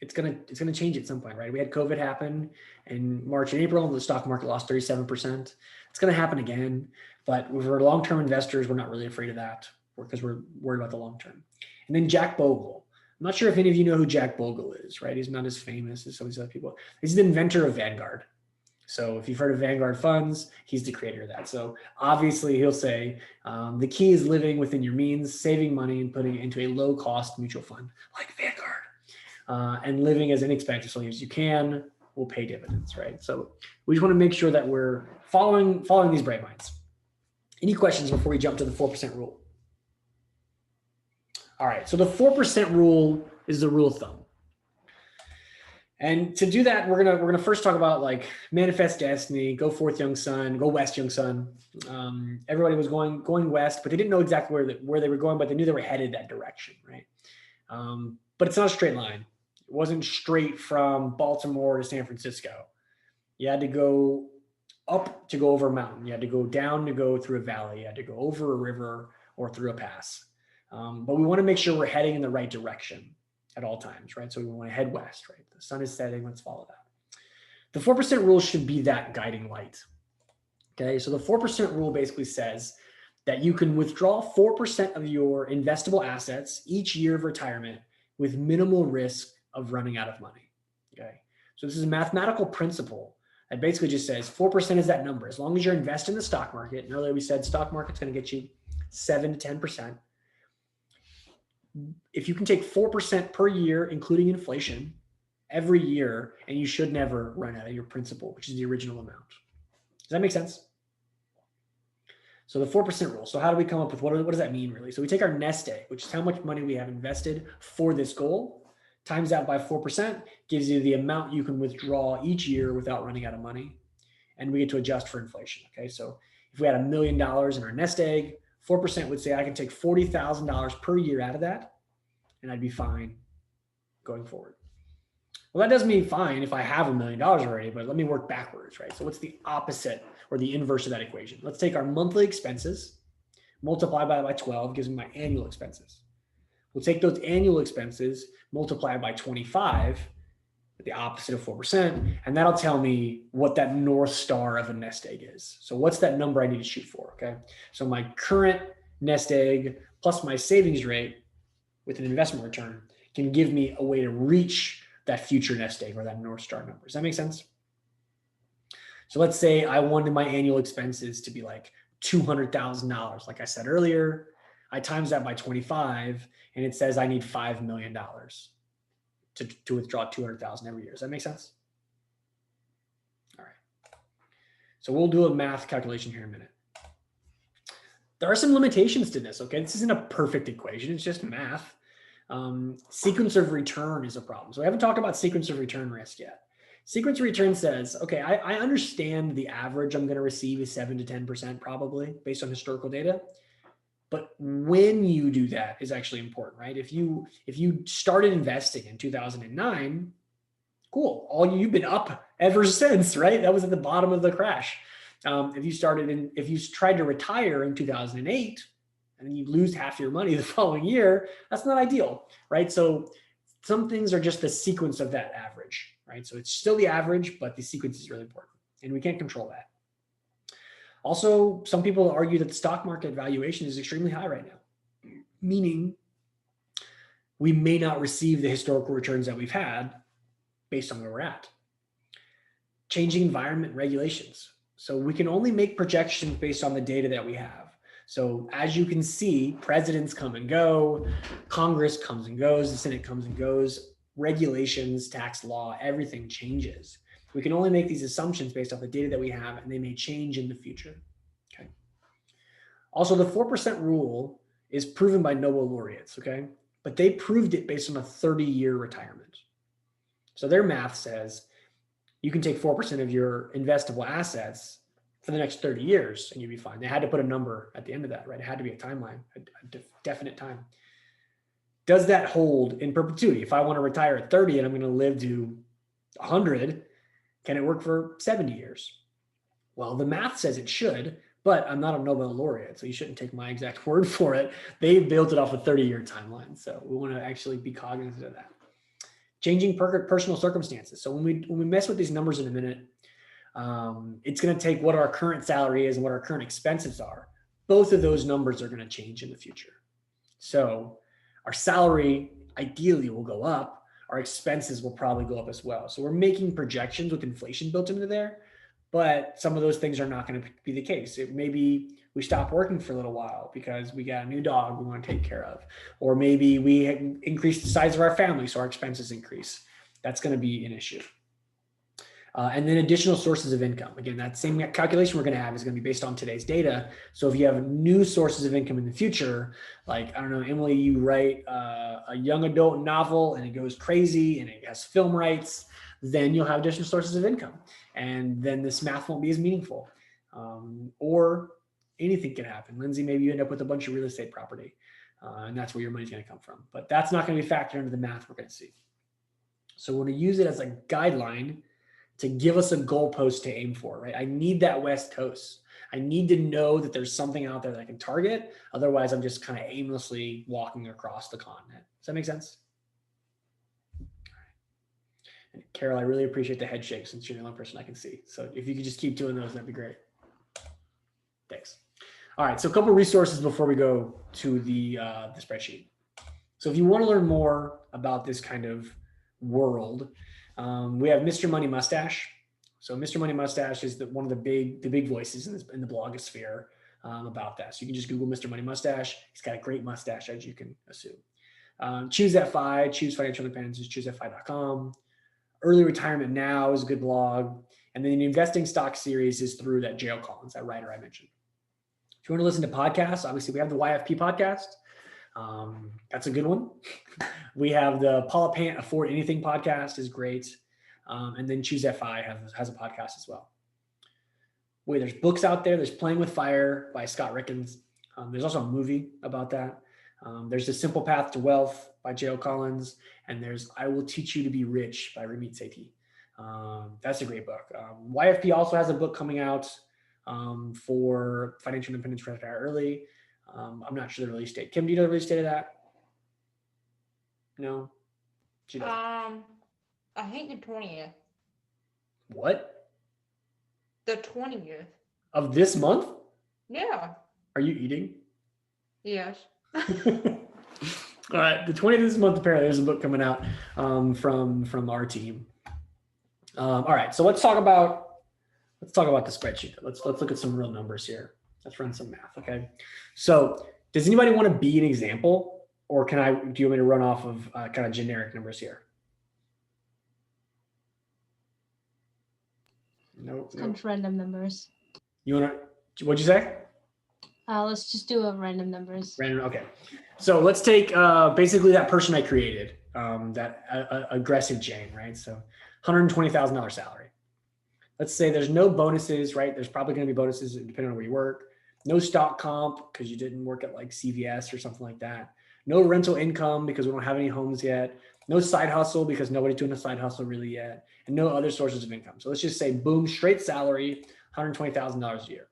it's gonna change at some point, right? We had COVID happen in March and April, and the stock market lost 37%. It's gonna happen again, but for long-term investors, we're not really afraid of that because we're worried about the long term. And then Jack Bogle. I'm not sure if any of you know who Jack Bogle is, right? He's not as famous as some of these other people. He's the inventor of Vanguard. So if you've heard of Vanguard funds, he's the creator of that. So obviously he'll say, the key is living within your means, saving money and putting it into a low cost mutual fund like Vanguard, and living as inexpensively as you can. will pay dividends, right? So we just want to make sure that we're following these bright lines. Any questions before we jump to the 4% rule? All right, so the 4% rule is the rule of thumb. And to do that, we're gonna first talk about like manifest destiny, go forth, young son, go west, young son. Everybody was going west, but they didn't know exactly where they were going, but they knew they were headed that direction, right? But it's not a straight line. It wasn't straight from Baltimore to San Francisco. You had to go up to go over a mountain. You had to go down to go through a valley. You had to go over a river or through a pass. But we want to make sure we're heading in the right direction at all times, right? So we want to head west, right? The sun is setting, let's follow that. The 4% rule should be that guiding light. Okay, so the 4% rule basically says that you can withdraw 4% of your investable assets each year of retirement with minimal risk of running out of money. Okay, so this is a mathematical principle that basically just says 4% is that number. As long as you're invested in the stock market, and earlier we said stock market's going to get you 7 to 10%. If you can take 4% per year, including inflation, every year, and you should never run out of your principal, which is the original amount. Does that make sense? So the 4% rule. So how do we come up with what does that mean really? So we take our nest egg, which is how much money we have invested for this goal, times that by 4%, gives you the amount you can withdraw each year without running out of money. And we get to adjust for inflation. Okay, so if we had $1 million in our nest egg, 4% would say I can take $40,000 per year out of that, and I'd be fine going forward. Well, that doesn't mean fine if I have $1 million already, but let me work backwards, right? So what's the opposite or the inverse of that equation? Let's take our monthly expenses, multiply by 12, gives me my annual expenses. We'll take those annual expenses, multiply by 25, the opposite of 4%, and that'll tell me what that North Star of a nest egg is. So what's that number I need to shoot for, okay? So my current nest egg plus my savings rate with an investment return can give me a way to reach that future nest egg or that North Star number. Does that make sense? So let's say I wanted my annual expenses to be like $200,000. Like I said earlier, I times that by 25 and it says I need $5 million to withdraw 200,000 every year. Does that make sense? All right. So we'll do a math calculation here in a minute. There are some limitations to this, okay? This isn't a perfect equation, it's just math. Sequence of return is a problem. So we haven't talked about sequence of return risk yet. Sequence of return says, okay, I understand the average I'm gonna receive is 7 to 10% probably based on historical data. But when you do that is actually important, right? If you started investing in 2009, cool. You've been up ever since, right? That was at the bottom of the crash. If you tried to retire in 2008 and then you lose half your money the following year, that's not ideal, right? So some things are just the sequence of that average, right? So it's still the average, but the sequence is really important and we can't control that. Also, some people argue that the stock market valuation is extremely high right now, meaning we may not receive the historical returns that we've had based on where we're at. Changing environment regulations. So we can only make projections based on the data that we have. So as you can see, presidents come and go, Congress comes and goes, the Senate comes and goes, regulations, tax law, everything changes. We can only make these assumptions based off the data that we have, and they may change in the future. Okay. Also, the 4% rule is proven by Nobel laureates, okay? But they proved it based on a 30-year retirement. So their math says you can take 4% of your investable assets for the next 30 years and you'd be fine. They had to put a number at the end of that, right? It had to be a timeline, a definite time. Does that hold in perpetuity? If I want to retire at 30 and I'm going to live to 100, can it work for 70 years? Well, the math says it should, but I'm not a Nobel laureate, so you shouldn't take my exact word for it. They built it off a 30-year timeline, so we want to actually be cognizant of that. Changing personal circumstances. So when we mess with these numbers in a minute, it's going to take what our current salary is and what our current expenses are. Both of those numbers are going to change in the future. So our salary ideally will go up. Our expenses will probably go up as well. So we're making projections with inflation built into there, but some of those things are not going to be the case. It maybe we stop working for a little while because we got a new dog we want to take care of, or maybe we increase the size of our family so our expenses increase. That's going to be an issue. And then additional sources of income. Again, that same calculation we're going to have is going to be based on today's data. So if you have new sources of income in the future, like, I don't know, Emily, you write a young adult novel and it goes crazy and it has film rights, then you'll have additional sources of income. And then this math won't be as meaningful. Or anything can happen. Lindsay, maybe you end up with a bunch of real estate property. And that's where your money's going to come from. But that's not going to be factored into the math we're going to see. So we're going to use it as a guideline to give us a goalpost to aim for, right? I need that West Coast. I need to know that there's something out there that I can target. Otherwise, I'm just kind of aimlessly walking across the continent. Does that make sense? And Carol, I really appreciate the head shake since you're the only person I can see. So if you could just keep doing those, that'd be great. Thanks. All right, so a couple of resources before we go to the spreadsheet. So if you want to learn more about this kind of world, we have Mr. Money Mustache. So Mr. Money Mustache is one of the big voices in the blogosphere about that. So you can just Google Mr. Money Mustache. He's got a great mustache, as you can assume. Choose F.I.R.E, choose financial independence, choose F.I.R.E.com. Early Retirement Now is a good blog. And then the Investing Stock series is through that Jail Collins, that writer I mentioned. If you want to listen to podcasts, obviously we have the YFP podcast. That's a good one. We have the Paula Pant Afford Anything podcast is great. And then Choose FI has a podcast as well. Wait, there's books out there. There's Playing with Fire by Scott Rickens. There's also a movie about that. There's The Simple Path to Wealth by J.O. Collins. And there's I Will Teach You to Be Rich by Ramit Sethi. That's a great book. YFP also has a book coming out for financial independence for retire early. I'm not sure the release date. Kim, do you know the release date of that? No? She doesn't. I think the 20th. What? The 20th. Of this month? Yeah. Are you eating? Yes. All right. The 20th of this month, apparently, there's a book coming out from our team. All right. So let's talk about the spreadsheet. Let's look at some real numbers here. Let's run some math. Okay. So does anybody want to be an example, or do you want me to run off of kind of generic numbers here? No. Come to random numbers. You want to, what'd you say? Let's just do a random numbers. Random. Okay. So let's take basically that person I created, that aggressive Jane, right? So $120,000 salary. Let's say there's no bonuses, right? There's probably going to be bonuses depending on where you work. No stock comp because you didn't work at like CVS or something like that. No rental income because we don't have any homes yet. No side hustle because nobody's doing a side hustle really yet. And no other sources of income. So let's just say, boom, straight salary, $120,000 a year.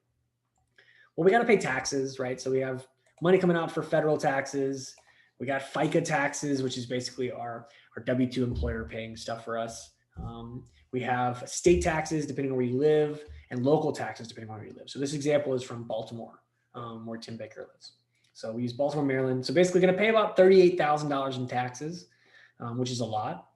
Well, we got to pay taxes, right? So we have money coming out for federal taxes. We got FICA taxes, which is basically our W-2 employer paying stuff for us. We have state taxes depending on where you live and local taxes depending on where you live. So this example is from Baltimore, where Tim Baker lives. So we use Baltimore, Maryland. So basically going to pay about $38,000 in taxes, which is a lot.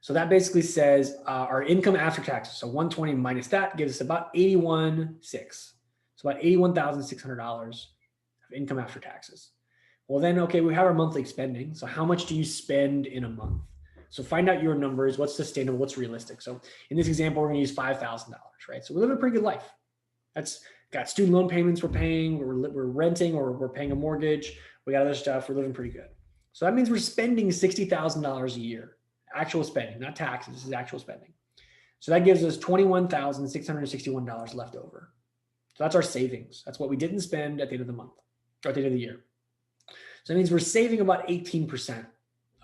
So that basically says our income after taxes. So 120 minus that gives us about 81,600. So about $81,600 of income after taxes. Well, then, okay, we have our monthly spending. So how much do you spend in a month? So find out your numbers, what's sustainable, what's realistic. So in this example, we're gonna use $5,000, right? So we're living a pretty good life. That's got student loan payments we're paying, we're renting, or we're paying a mortgage. We got other stuff, we're living pretty good. So that means we're spending $60,000 a year, actual spending, not taxes, this is actual spending. So that gives us $21,661 left over. So that's our savings. That's what we didn't spend at the end of the month or at the end of the year. So that means we're saving about 18%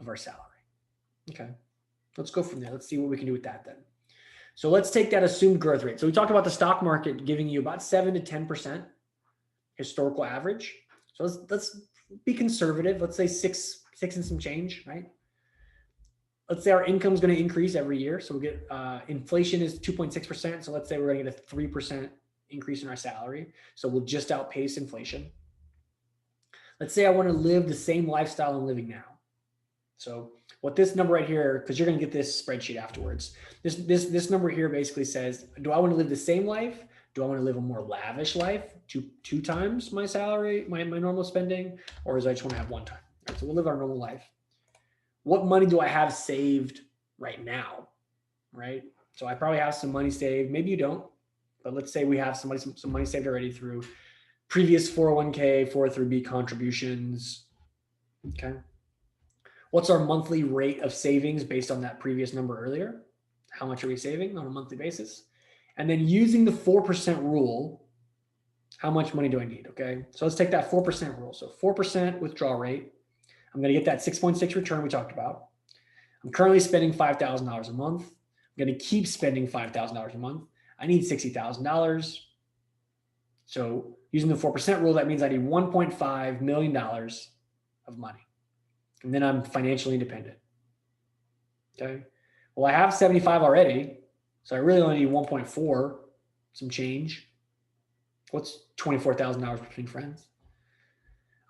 of our salary. Okay, let's go from there. Let's see what we can do with that then. So let's take that assumed growth rate. So we talked about the stock market giving you about 7 to 10% historical average. So let's be conservative. Let's say six and some change, right? Let's say our income is going to increase every year. So we get inflation is 2.6%. So let's say we're going to get a 3% increase in our salary. So we'll just outpace inflation. Let's say I want to live the same lifestyle I'm living now. So what this number right here, because you're going to get this spreadsheet afterwards, this number here basically says, do I want to live the same life? Do I want to live a more lavish life, two times my salary, my normal spending, or is I just want to have one time? Right, so we'll live our normal life. What money do I have saved right now? Right? So I probably have some money saved. Maybe you don't, but let's say we have some money saved already through previous 401k, 403b contributions. Okay. What's our monthly rate of savings based on that previous number earlier? How much are we saving on a monthly basis? And then using the 4% rule, how much money do I need? Okay. So let's take that 4% rule. So 4% withdrawal rate. I'm going to get that 6.6 return we talked about. I'm currently spending $5,000 a month. I'm going to keep spending $5,000 a month. I need $60,000. So using the 4% rule, that means I need $1.5 million of money. And then I'm financially independent. Okay. Well, I have 75 already. So I really only need 1.4, some change. What's $24,000 between friends?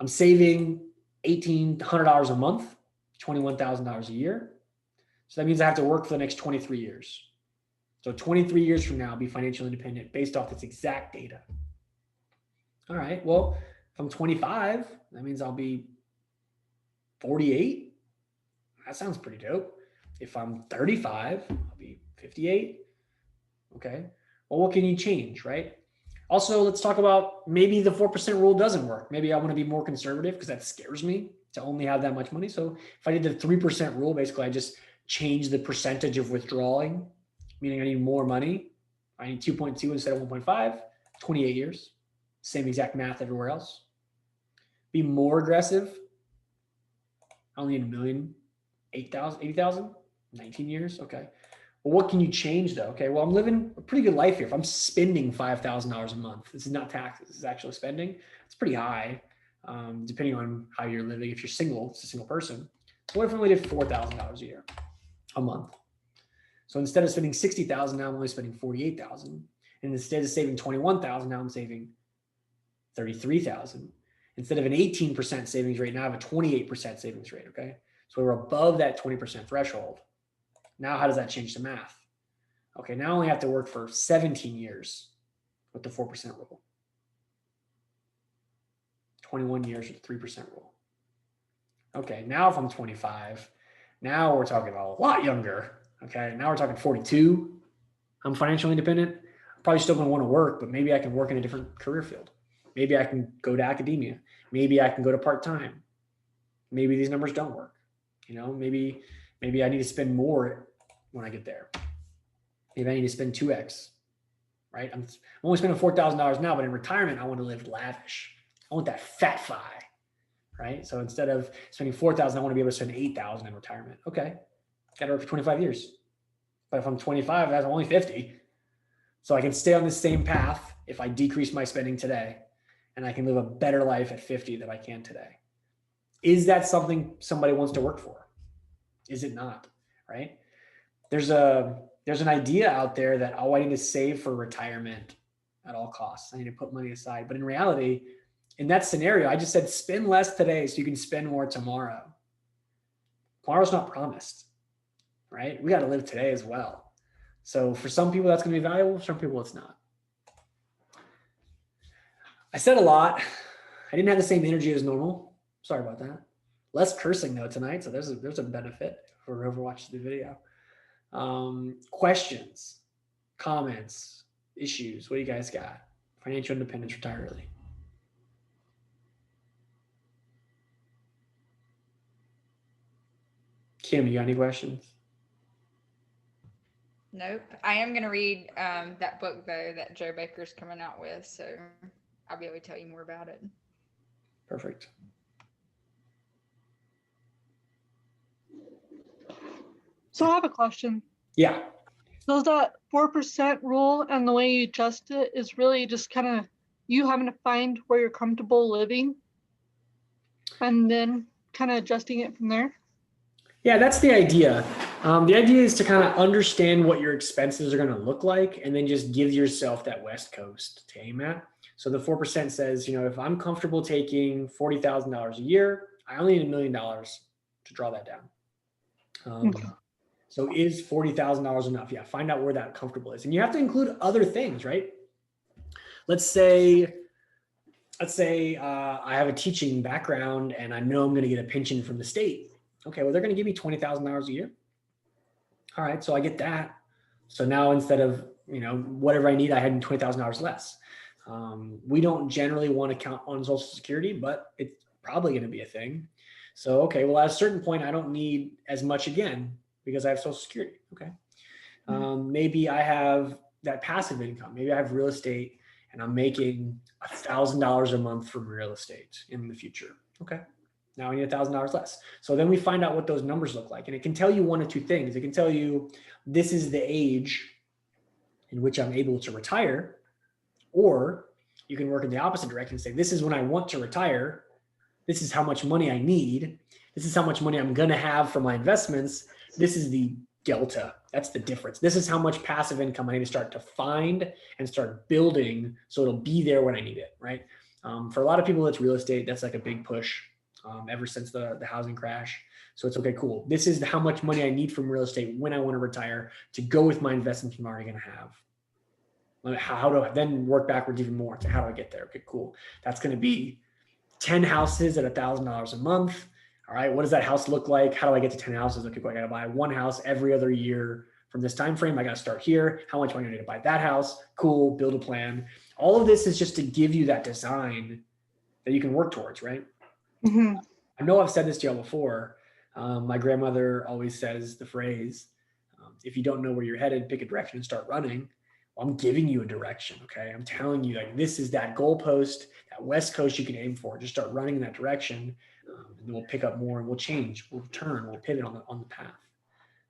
I'm saving $1,800 a month, $21,000 a year. So that means I have to work for the next 23 years. So 23 years from now, I'll be financially independent based off this exact data. All right. Well, if I'm 25, that means I'll be 48. That sounds pretty dope. If I'm 35, I'll be 58. Okay. Well, what can you change, right? Also, let's talk about maybe the 4% rule doesn't work. Maybe I want to be more conservative because that scares me to only have that much money. So if I did the 3% rule, basically I just change the percentage of withdrawing, meaning I need more money. I need 2.2 instead of 1.5, 28 years. Same exact math everywhere else. Be more aggressive. I only need 1 million, 8,000, 80,000, 19 years. Okay. Well, what can you change though? Okay. Well, I'm living a pretty good life here. If I'm spending $5,000 a month, this is not taxes, this is actually spending. It's pretty high, depending on how you're living. If you're single, it's a single person. So what if I only did $4,000 a year, a month? So instead of spending 60,000, now I'm only spending 48,000. And instead of saving 21,000, now I'm saving 33,000. Instead of an 18% savings rate, now I have a 28% savings rate. Okay. So we're above that 20% threshold. Now, how does that change the math? Okay. Now I only have to work for 17 years with the 4% rule, 21 years with the 3% rule. Okay. Now, if I'm 25, now we're talking about a lot younger. Okay. Now we're talking 42. I'm financially independent. I'm probably still going to want to work, but maybe I can work in a different career field. Maybe I can go to academia. Maybe I can go to part-time. Maybe these numbers don't work. You know, maybe I need to spend more when I get there. Maybe I need to spend 2x, right? I'm only spending $4,000 now, but in retirement, I want to live lavish. I want that fat fi, right? So instead of spending 4,000, I want to be able to spend 8,000 in retirement. Okay. Got to work for 25 years. But if I'm 25, that's only 50. So I can stay on the same path if I decrease my spending today, and I can live a better life at 50 than I can today. Is that something somebody wants to work for? Is it not, right? There's an idea out there that, oh, I need to save for retirement at all costs. I need to put money aside. But in reality, in that scenario, I just said spend less today so you can spend more tomorrow. Tomorrow's not promised, right? We got to live today as well. So for some people, that's going to be valuable. For some people, it's not. I said a lot. I didn't have the same energy as normal. Sorry about that. Less cursing though tonight, so there's a benefit for whoever watches the video. Questions, comments, issues. What do you guys got? Financial independence, retire early. Kim, you got any questions? Nope. I am gonna read that book though that Joe Baker's coming out with, so I'll be able to tell you more about it. Perfect. So I have a question. Yeah. So that 4% rule and the way you adjust it is really just kind of you having to find where you're comfortable living and then kind of adjusting it from there? Yeah, that's the idea. The idea is to kind of understand what your expenses are going to look like and then just give yourself that West Coast to aim at. So the 4% says, you know, if I'm comfortable taking $40,000 a year, I only need $1 million to draw that down. Okay. So is $40,000 enough? Yeah, find out where that comfortable is. And you have to include other things, right? Let's say I have a teaching background and I know I'm going to get a pension from the state. Okay, well, they're going to give me $20,000 a year. All right, so I get that. So now instead of, whatever I need, I had $20,000 less. We don't generally want to count on Social Security, but it's probably going to be a thing. So, okay, well, at a certain point, I don't need as much again because I have Social Security. Okay. Maybe I have that passive income. Maybe I have real estate and I'm making $1,000 a month from real estate in the future. Okay. Now I need $1,000 less. So then we find out what those numbers look like. And it can tell you one of two things. It can tell you this is the age in which I'm able to retire, or you can work in the opposite direction and say, this is when I want to retire. This is how much money I need. This is how much money I'm going to have for my investments. This is the delta. That's the difference. This is how much passive income I need to start to find and start building so it'll be there when I need it, right? For a lot of people, it's real estate. That's like a big push ever since the housing crash. So it's okay, cool. This is how much money I need from real estate when I want to retire to go with my investments I'm already going to have. How do I then work backwards even more to how do I get there? Okay, cool. That's going to be 10 houses at $1,000 a month. All right, what does that house look like? How do I get to 10 houses? Okay, cool. I got to buy one house every other year from this time frame. I got to start here. How much money do I need to buy that house? Cool. Build a plan. All of this is just to give you that design that you can work towards, right? Mhm. I know I've said this to y'all before. My grandmother always says the phrase, if you don't know where you're headed, pick a direction and start running. Well, I'm giving you a direction, okay? I'm telling you, like, this is that goalpost, that West Coast you can aim for. Just start running in that direction, and then we'll pick up more and we'll change, we'll turn, we'll pivot on the path.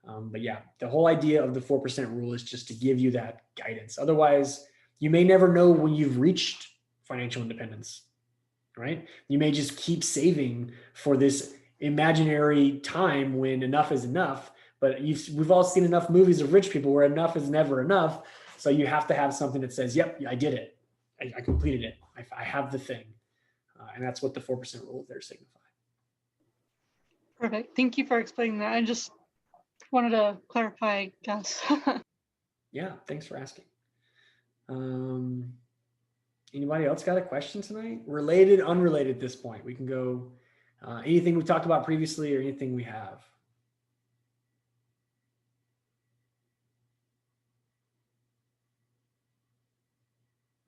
But yeah, the whole idea of the 4% rule is just to give you that guidance. Otherwise, you may never know when you've reached financial independence, right? You may just keep saving for this imaginary time when enough is enough. But we've all seen enough movies of rich people where enough is never enough. So you have to have something that says, yep, I did it. I completed it. I have the thing. And that's what the 4% rule there signifies. Perfect. Thank you for explaining that. I just wanted to clarify, I guess. Yeah, thanks for asking. Anybody else got a question tonight? Related, unrelated at this point. We can go anything we talked about previously or anything we have.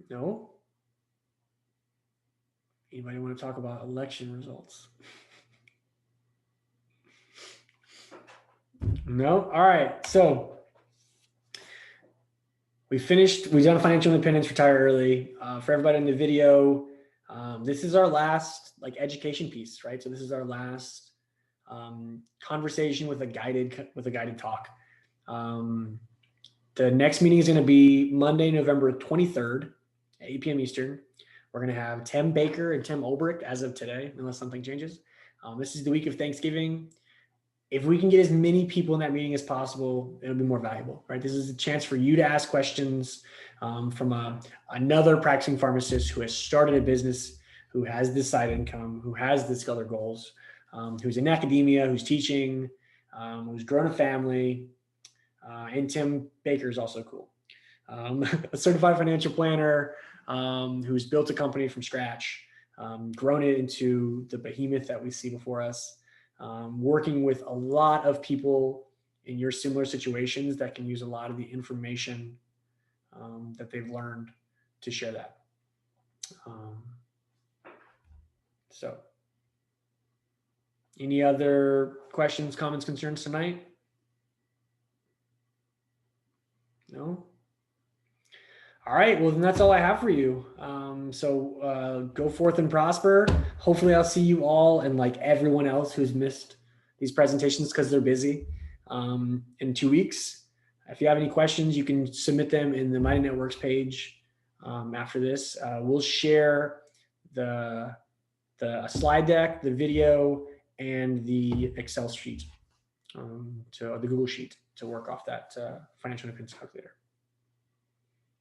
No? Anybody want to talk about election results? No? All right. So we've done financial independence, retire early. For everybody in the video, this is our last education piece, right? So this is our last conversation with a guided talk. The next meeting is going to be Monday, November 23rd at 8 p.m. Eastern. We're going to have Tim Baker and Tim Olbrich as of today, unless something changes. This is the week of Thanksgiving. If we can get as many people in that meeting as possible, it'll be more valuable, right? This is a chance for you to ask questions from another practicing pharmacist who has started a business, who has this side income, who has this other goals, who's in academia, who's teaching, who's grown a family. And Tim Baker is also cool. A certified financial planner who's built a company from scratch, grown it into the behemoth that we see before us, working with a lot of people in your similar situations that can use a lot of the information that they've learned to share that. So any other questions, comments, concerns tonight? No? All right, well, then that's all I have for you. So go forth and prosper. Hopefully I'll see you all and everyone else who's missed these presentations because they're busy in 2 weeks. If you have any questions, you can submit them in the Mighty Networks page after this. We'll share the slide deck, the video, and the Excel sheet, to the Google Sheet to work off that financial independence calculator.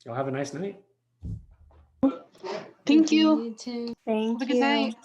Y'all have a nice night. Thank you. You too. Thank Have a good you. night.